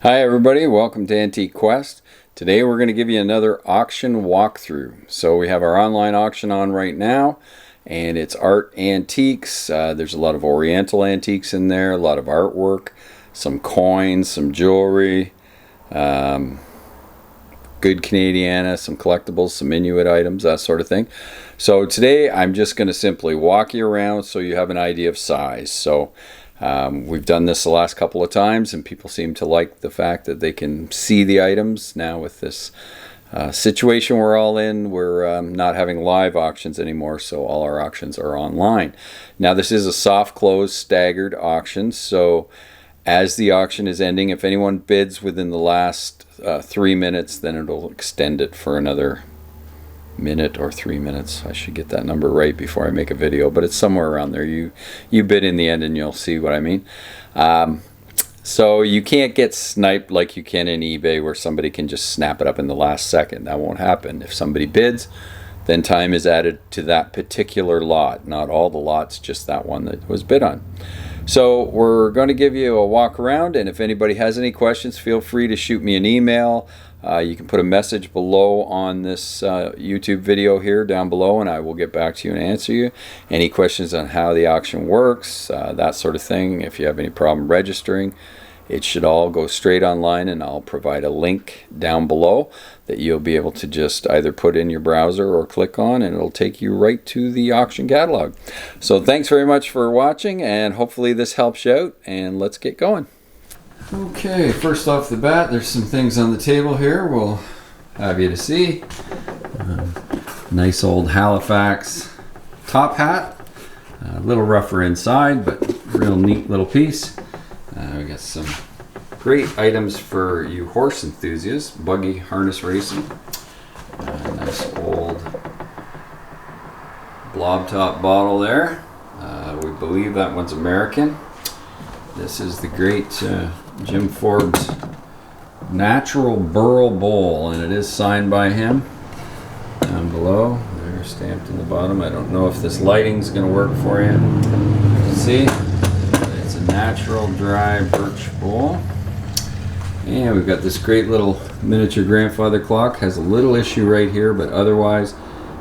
Hi everybody, welcome to Antique Quest. Today we're going to give you another auction walkthrough. So we have our online auction on right now, and it's art antiques. There's a lot of Oriental antiques in there, a lot of artwork, some coins, some jewelry, good Canadiana, some collectibles, some Inuit items, that sort of thing. So today I'm just going to simply walk you around so you have an idea of size. So we've done this the last couple of times and people seem to like the fact that they can see the items. Now with this situation we're all in, we're not having live auctions anymore, so all our auctions are online. Now this is a soft close staggered auction, so as the auction is ending, if anyone bids within the last 3 minutes, then it'll extend it for another minute or 3 minutes. I should get that number right before I make a video, but it's somewhere around there. You bid in the end and you'll see what I mean. So you can't get sniped like you can in eBay where somebody can just snap it up in the last second. That won't happen. If somebody bids, then time is added to that particular lot, not all the lots, just that one that was bid on. So we're going to give you a walk around, and if anybody has any questions, feel free to shoot me an email. You can put a message below on this YouTube video here down below, and I will get back to you and answer you. Any questions on how the auction works, that sort of thing. If you have any problem registering, it should all go straight online, and I'll provide a link down below that you'll be able to just either put in your browser or click on, and it'll take you right to the auction catalog. So thanks very much for watching, and hopefully this helps you out, and let's get going. Okay, first off the bat, there's some things on the table here we'll have you to see. Nice old Halifax Top Hat. A little rougher inside, but real neat little piece. We got some great items for you horse enthusiasts. Buggy harness racing. Nice old blob top bottle there. We believe that one's American. This is the great Jim Forbes Natural Burl Bowl, and it is signed by him down below. They're stamped in the bottom. I don't know if this lighting's going to work for you. See? It's a natural dry birch bowl. And we've got this great little miniature grandfather clock. Has a little issue right here, but otherwise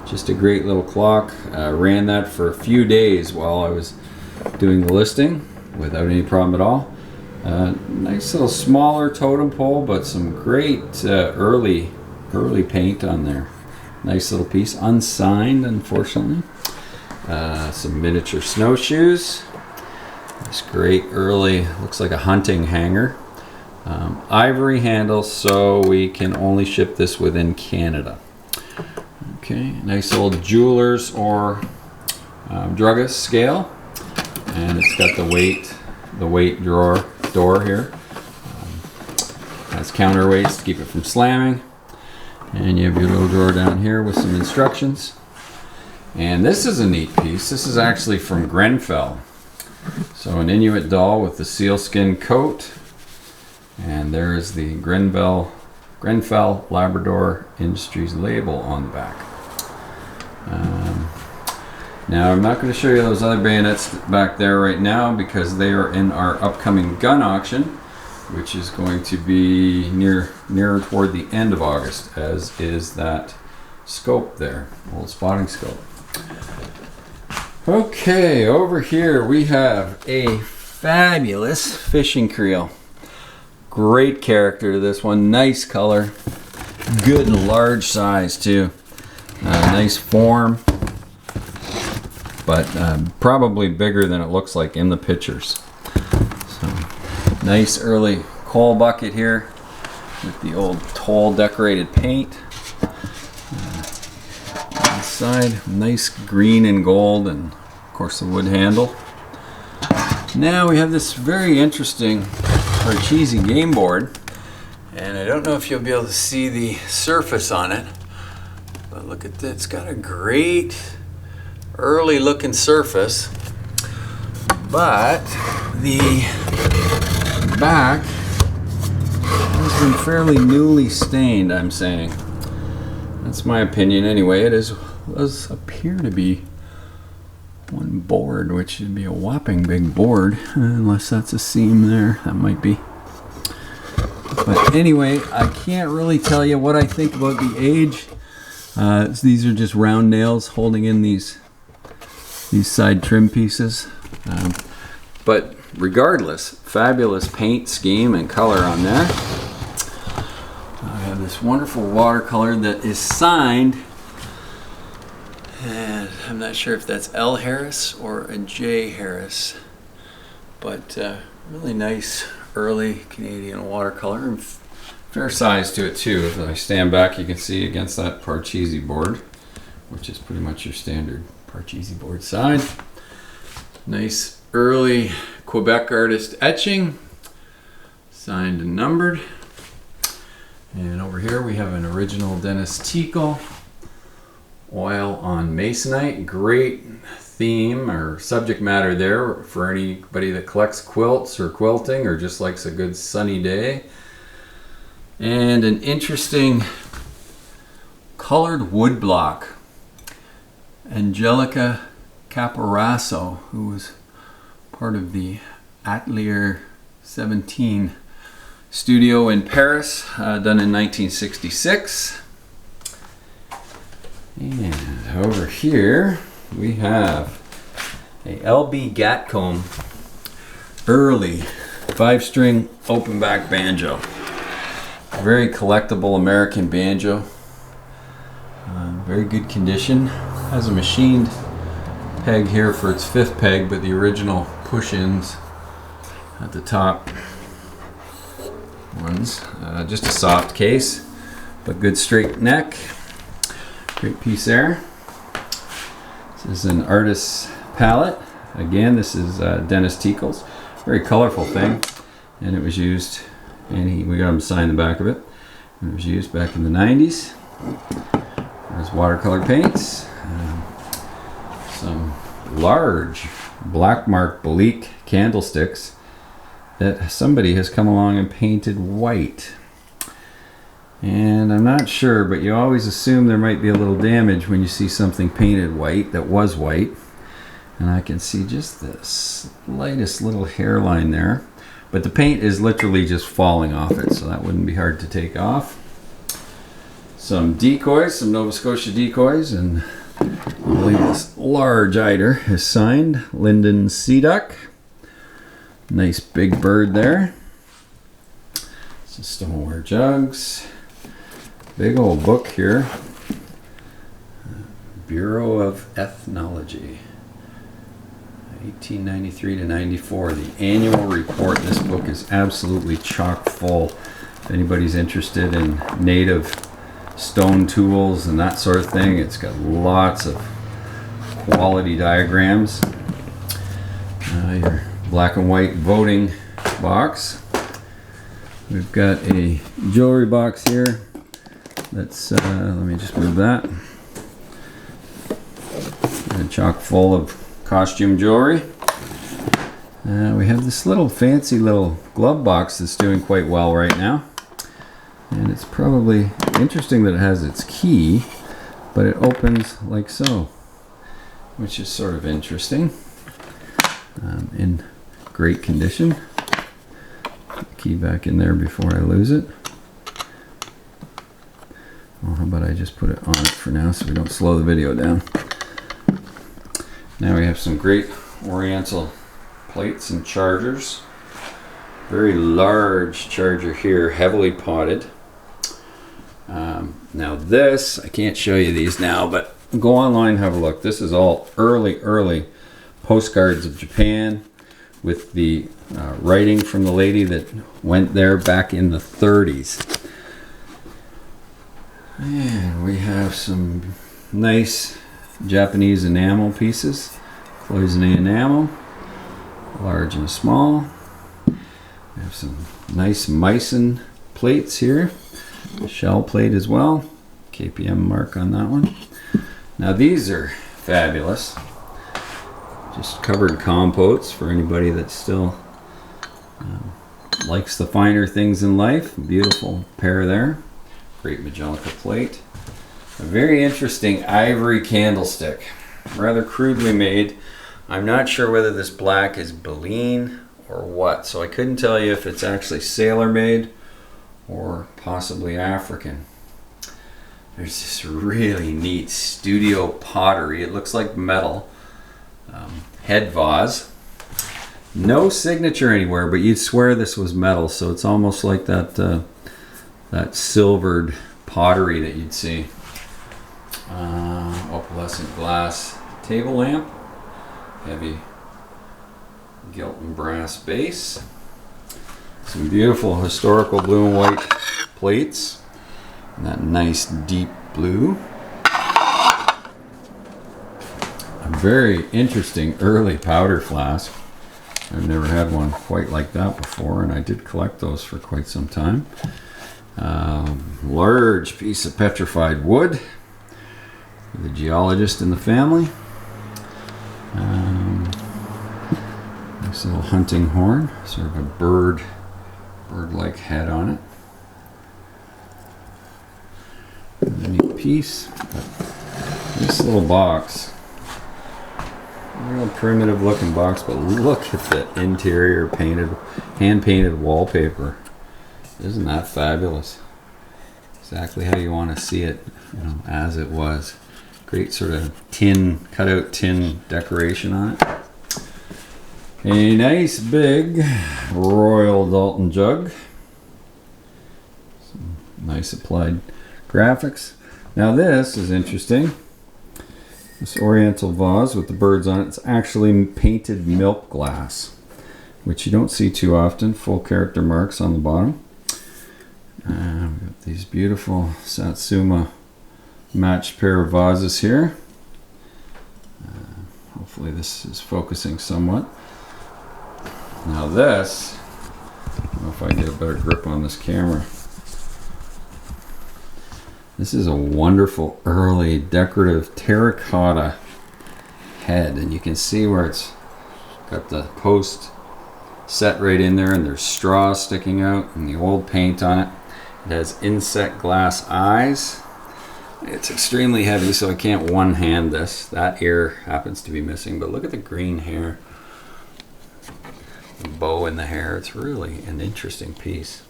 just a great little clock. Ran that for a few days while I was doing the listing without any problem at all. Nice little smaller totem pole, but some great early paint on there. Nice little piece, unsigned unfortunately. Some miniature snowshoes. This great early, looks like a hunting hanger. Ivory handle, so we can only ship this within Canada. Okay, nice old jeweler's or druggist scale, and it's got the weight door here. Has counterweights to keep it from slamming, and you have your little drawer down here with some instructions. And this is a neat piece. This is actually from Grenfell. So an Inuit doll with the sealskin coat, and there's the Grenfell Labrador Industries label on the back. Now I'm not going to show you those other bayonets back there right now because they are in our upcoming gun auction, which is going to be nearer toward the end of August, as is that scope there, old spotting scope. Okay, over here we have a fabulous fishing creel. Great character to this one, nice color, good large size too, nice form, but probably bigger than it looks like in the pictures. So nice early coal bucket here with the old toll decorated paint. Inside, nice green and gold, and of course the wood handle. Now we have this very interesting cheesy game board, and I don't know if you'll be able to see the surface on it, but look at this. It's got a great early looking surface, but the back has been fairly newly stained, I'm saying. That's my opinion anyway. It does appear to be one board, which should be a whopping big board, unless that's a seam there. That might be. But anyway, I can't really tell you what I think about the age. These are just round nails holding in these side trim pieces. But regardless, fabulous paint scheme and color on there. I have this wonderful watercolor that is signed, and I'm not sure if that's L. Harris or a J. Harris, but really nice early Canadian watercolor, and fair size to it too. If I stand back, you can see against that Parcheesi board, which is pretty much your standard Parcheesi board size. Nice early Quebec artist etching, signed and numbered. And over here we have an original Dennis Teakle oil on Masonite. Great theme or subject matter there for anybody that collects quilts or quilting or just likes a good sunny day. And an interesting colored wood block. Angelica Caparasso, who was part of the Atelier 17 studio in Paris, done in 1966. And over here we have a LB Gatcomb early 5-string open back banjo. Very collectible American banjo. Very good condition. Has a machined peg here for its 5th peg, but the original push-ins at the top ones. Just a soft case, but good straight neck. Great piece there. This is an artist's palette. Again, this is Dennis Teakle's. Very colorful thing, and it was used, and we got him to sign the back of it. It was used back in the 90s. There's watercolor paints. Some large black mark Belique candlesticks that somebody has come along and painted white. And I'm not sure, but you always assume there might be a little damage when you see something painted white that was white. And I can see just the slightest little hairline there. But the paint is literally just falling off it, so that wouldn't be hard to take off. Some decoys, some Nova Scotia decoys, and I believe this large eider is signed Lyndon Seaduck. Nice big bird there. Some stoneware jugs. Big old book here. Bureau of Ethnology. 1893 to 94. The annual report. This book is absolutely chock full. If anybody's interested in native stone tools and that sort of thing, it's got lots of quality diagrams. Your black and white voting box. We've got a jewelry box here. That's let me just move that. And chock full of costume jewelry. We have this little fancy little glove box that's doing quite well right now. And it's probably interesting that it has its key, but it opens like so, which is sort of interesting. In great condition. Put the key back in there before I lose it. Well, how about I just put it on it for now so we don't slow the video down. Now we have some great Oriental plates and chargers. Very large charger here, heavily potted. Now this, I can't show you these now, but go online and have a look. This is all early postcards of Japan with the writing from the lady that went there back in the 30s. And we have some nice Japanese enamel pieces, cloisonné enamel, large and small. We have some nice Meissen plates here, shell plate as well, KPM mark on that one. Now these are fabulous, just covered compotes for anybody that still likes the finer things in life. Beautiful pair there, great Majolica plate. A very interesting ivory candlestick, rather crudely made. I'm not sure whether this black is Baleen or what, so I couldn't tell you if it's actually sailor made or possibly African. There's this really neat studio pottery. It looks like metal. Head vase. No signature anywhere, but you'd swear this was metal, so it's almost like that that silvered pottery that you'd see. Opalescent glass table lamp. Heavy gilt and brass base. Some beautiful historical blue and white plates. And that nice deep blue. A very interesting early powder flask. I've never had one quite like that before, and I did collect those for quite some time. Large piece of petrified wood. The geologist in the family. Nice little hunting horn, sort of a bird-like head on it. A neat piece. This little box, real primitive looking box, but look at the interior hand-painted wallpaper. Isn't that fabulous? Exactly how you want to see it, as it was. Great sort of cutout tin decoration on it. A nice big Royal Dalton jug. Some nice applied graphics. Now this is interesting. This Oriental vase with the birds on it, it's actually painted milk glass, which you don't see too often. Full character marks on the bottom. We've got these beautiful Satsuma matched pair of vases here. Hopefully this is focusing somewhat. Now this, I don't know if I can get a better grip on this camera. This is a wonderful early decorative terracotta head, and you can see where it's got the post set right in there, and there's straw sticking out and the old paint on it. It has inset glass eyes. It's extremely heavy, so I can't one-hand this. That ear happens to be missing, but look at the green hair. The bow in the hair. It's really an interesting piece.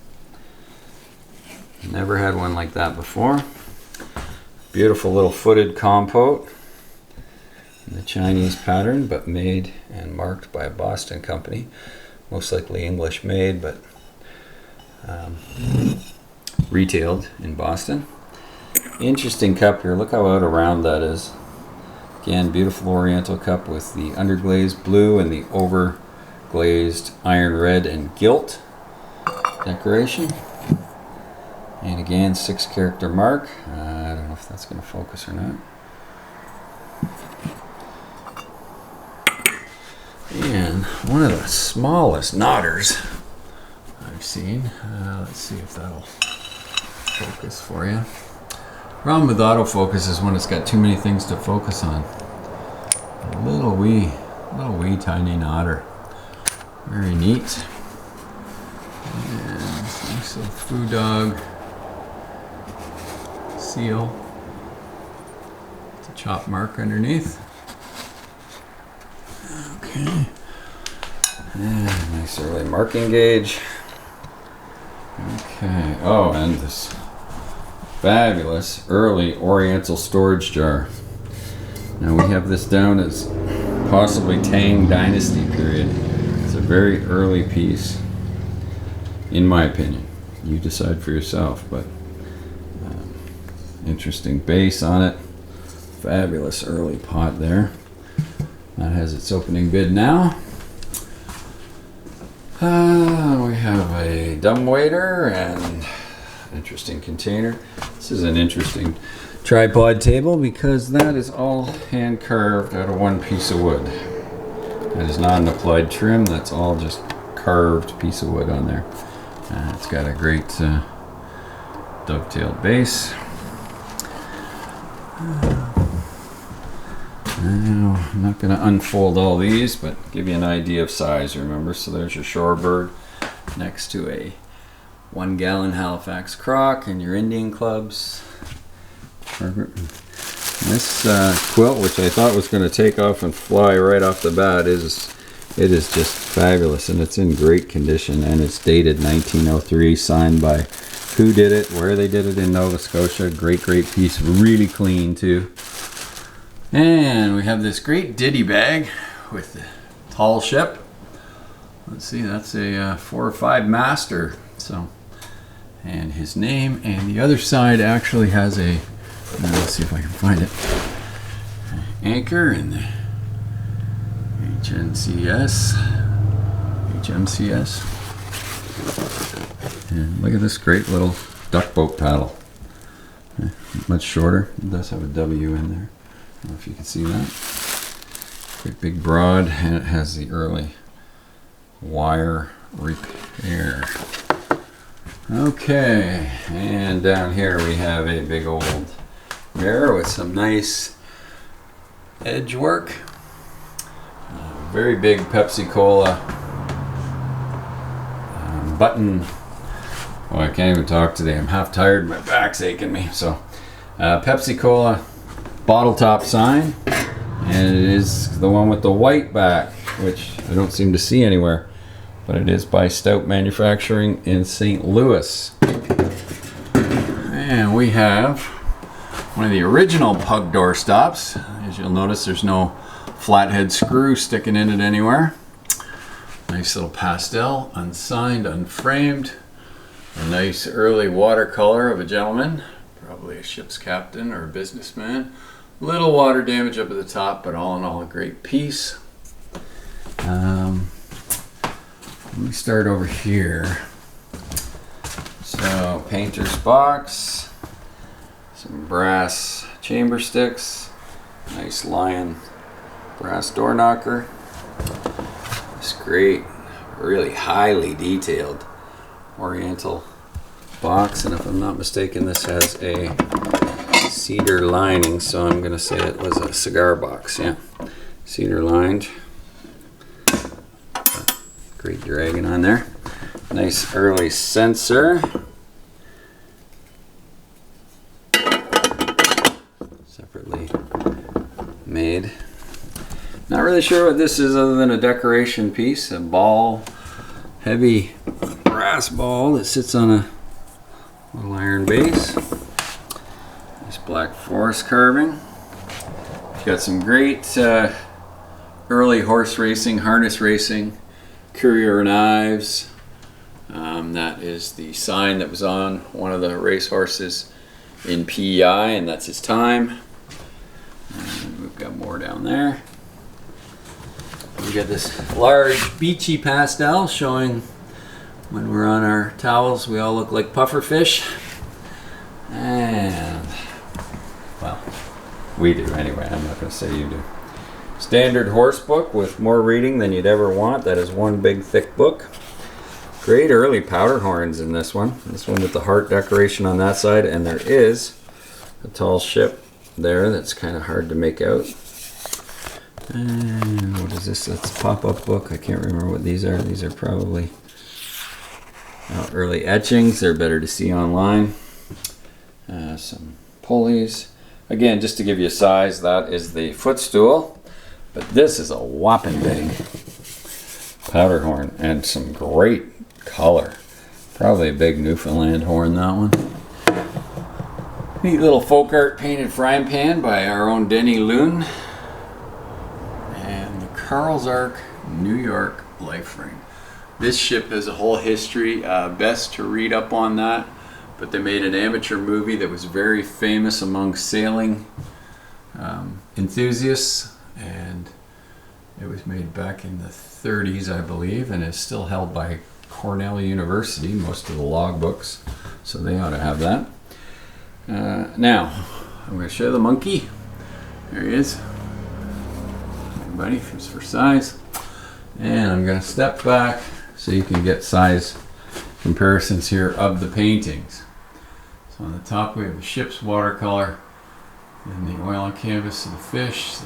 Never had one like that before. Beautiful little footed compote in the Chinese pattern, but made and marked by a Boston company. Most likely English made, but retailed in Boston. Interesting cup here. Look how out of round that is. Again, beautiful Oriental cup with the underglazed blue and the overglazed iron red and gilt decoration. And again, 6 character mark. I don't know if that's going to focus or not. And one of the smallest knotters I've seen. Let's see if that'll focus for you. Problem with autofocus is when it's got too many things to focus on. A little wee tiny knotter. Very neat. And nice little food dog seal. It's a chop mark underneath. Okay. And nice early marking gauge. Okay. Oh, and this fabulous early Oriental storage jar. Now we have this down as possibly Tang Dynasty period. It's a very early piece, in my opinion. You decide for yourself, but interesting base on it. Fabulous early pot there. That has its opening bid now. We have a dumbwaiter and interesting container. This is an interesting tripod table because that is all hand carved out of one piece of wood. That is not an applied trim, that's all just carved piece of wood on there. It's got a great dovetailed base. Now, I'm not going to unfold all these, but give you an idea of size, remember? So there's your shorebird next to a 1 gallon Halifax crock and your Indian clubs. This quilt, which I thought was going to take off and fly right off the bat, is It is just fabulous, and it's in great condition, and it's dated 1903, signed by who did it, where they did it in Nova Scotia. Great piece, really clean too. And we have this great ditty bag with the tall ship. Let's see, that's a 4 or 5 master. So, and his name, and the other side actually has a, let's see if I can find it, anchor and the HMCS. And look at this great little duck boat paddle. Much shorter. It does have a W in there. I don't know if you can see that. Great big broad, and it has the early wire repair. Okay, and down here we have a big old mirror with some nice edge work. Very big Pepsi Cola button. Oh, I can't even talk today. I'm half tired. My back's aching me. So, Pepsi Cola bottle top sign, and it is the one with the white back, which I don't seem to see anywhere, but it is by Stout Manufacturing in St. Louis. And we have one of the original pug door stops. As you'll notice, there's no flathead screw sticking in it anywhere. Nice little pastel, unsigned, unframed. A nice early watercolor of a gentleman, probably a ship's captain or a businessman. Little water damage up at the top, but all in all a great piece. Let me start over here. So, painter's box, some brass chamber sticks, nice lion brass door knocker. This great, really highly detailed Oriental box, and if I'm not mistaken, this has a cedar lining, so I'm going to say it was a cigar box. Yeah, cedar lined. Great dragon on there. Nice early sensor. Separately made. Not really sure what this is other than a decoration piece. A ball, heavy brass ball that sits on a little iron base. Nice black forest carving. You've got some great early horse racing, harness racing, courier knives. That is the sign that was on one of the race horses in PEI, and that's his time. And we've got more down there. We got this large beachy pastel showing when we're on our towels we all look like puffer fish. And, well, we do anyway. I'm not going to say you do. Standard horse book with more reading than you'd ever want. That is one big thick book. Great early powder horns in this one. This one with the heart decoration on that side, and there is a tall ship there that's kind of hard to make out. And what is this? That's a pop-up book. I can't remember what these are. These are probably early etchings. They're better to see online. Some pulleys. Again, just to give you a size, that is the footstool. But this is a whopping big powder horn and some great color. Probably a big Newfoundland horn, that one. Neat little folk art painted frying pan by our own Denny Loon. And the Carl's Ark New York life ring. This ship has a whole history. Best to read up on that. But they made an amateur movie that was very famous among sailing enthusiasts. And it was made back in the 30s, I believe, and is still held by Cornell University, most of the logbooks, so they ought to have that. Now, I'm going to show the monkey. There he is. Everybody, just for size. And I'm going to step back so you can get size comparisons here of the paintings. So on the top we have the ship's watercolor, and the oil on canvas of the fish,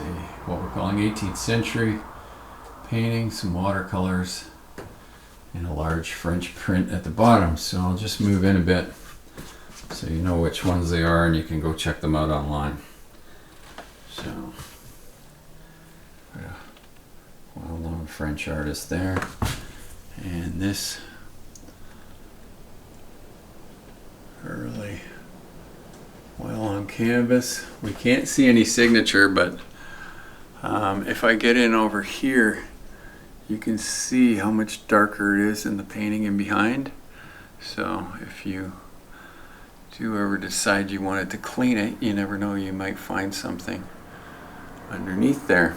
what we're calling 18th century painting, some watercolors, and a large French print at the bottom. So I'll just move in a bit so you know which ones they are, and you can go check them out online. So, well-known French artist there. And this early oil on canvas. We can't see any signature, but if I get in over here, you can see how much darker it is in the painting in behind. So if you do ever decide you wanted to clean it, you never know, you might find something underneath there.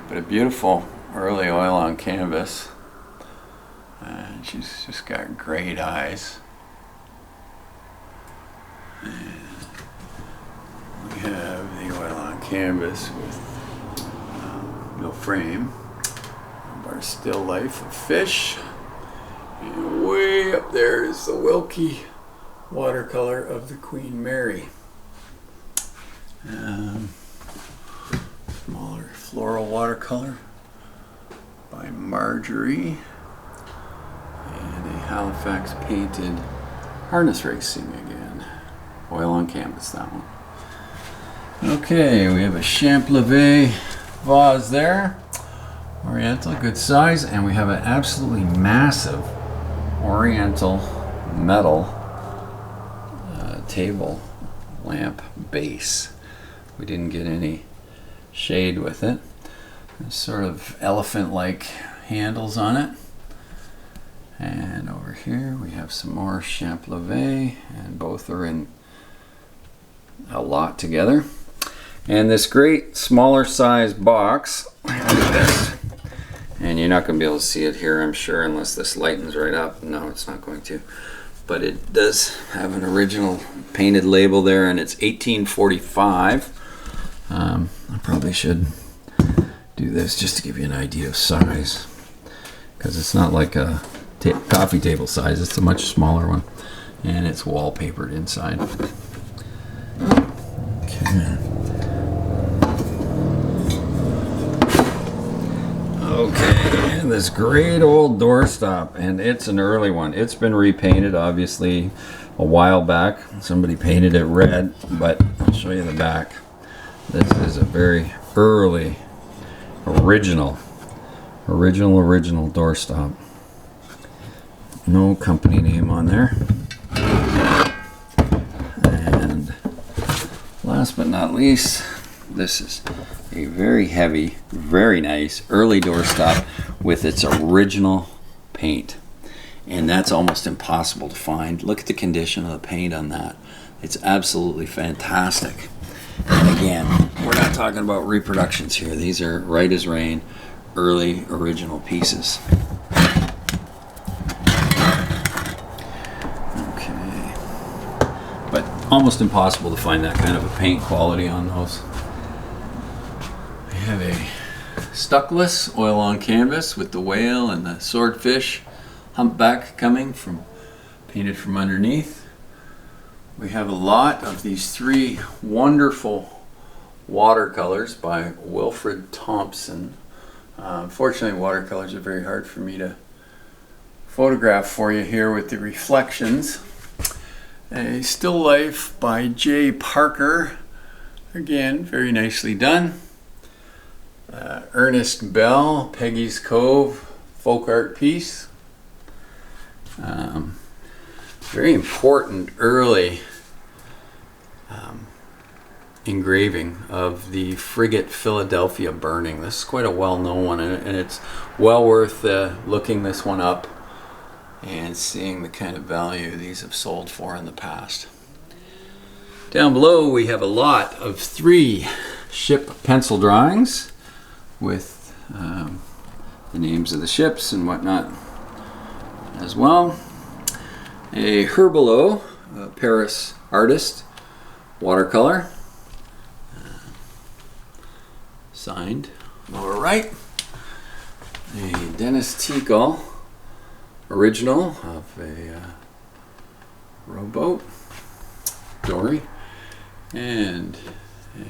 But a beautiful early oil on canvas. And she's just got great eyes. And we have the oil on canvas with no frame. Our still life of fish. And way up there is the Wilkie watercolor of the Queen Mary. Smaller floral watercolor by Marjorie. And a Halifax painted harness racing again. Oil on canvas, that one. Okay, we have a Champlevé vase there. Oriental, good size. And we have an absolutely massive Oriental metal table lamp base. We didn't get any shade with it. There's sort of elephant-like handles on it. And over here we have some more Champlevé, and both are in a lot together. And this great smaller size box, like this. And you're not going to be able to see it here, I'm sure, unless this lightens right up. No, it's not going to. But it does have an original painted label there, and it's 1845. I probably should do this just to give you an idea of size, because it's not like a coffee table size. It's a much smaller one, and it's wallpapered inside. Okay. Okay, and this great old doorstop, and it's an early one. It's been repainted, obviously, a while back. Somebody painted it red, but I'll show you the back. This is a very early, original doorstop. No company name on there. And last but not least, this is a very heavy, very nice early doorstop with its original paint. And that's almost impossible to find. Look at the condition of the paint on that. It's absolutely fantastic. And again, we're not talking about reproductions here. These are right as rain, early original pieces. Okay. But almost impossible to find that kind of a paint quality on those. We have a stuckless oil on canvas with the whale and the swordfish humpback coming from, painted from underneath. We have a lot of these three wonderful watercolors by Wilfred Thompson. Unfortunately, watercolors are very hard for me to photograph for you here with the reflections. A still life by J. Parker. Again, very nicely done. Ernest Bell, Peggy's Cove, folk art piece. Very important early engraving of the frigate Philadelphia burning. This is quite a well-known one, and it's well worth looking this one up and seeing the kind of value these have sold for in the past. Down below we have a lot of 3 ship pencil drawings with the names of the ships and whatnot as well. A Herbelot, Paris artist, watercolor, signed lower right. A Dennis Teagle original of a rowboat, dory, and a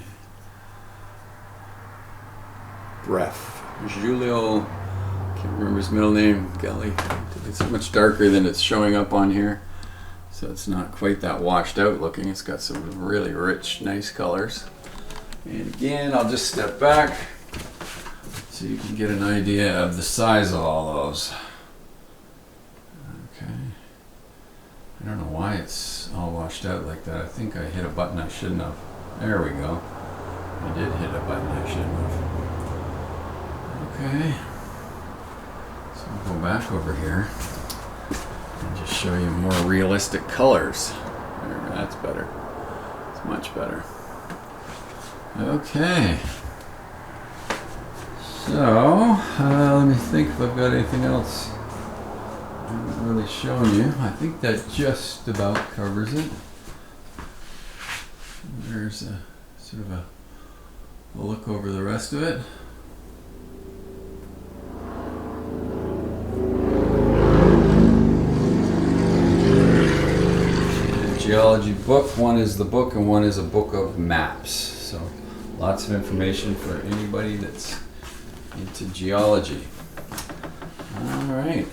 Bref, Julio, can't remember his middle name, golly, it's much darker than it's showing up on here, so it's not quite that washed out looking. It's got some really rich, nice colors. And again, I'll just step back so you can get an idea of the size of all those. Okay. I don't know why it's all washed out like that. I think I hit a button I shouldn't have. There we go. I did hit a button I shouldn't have. Okay. So I'll go back over here and just show you more realistic colors. There, that's better. It's much better. Okay. So, let me think if I've got anything else I haven't really shown you. I think that just about covers it. There's a sort of a look over the rest of it. Geology book. One is the book and one is a book of maps. So lots of information for anybody that's into geology. All right.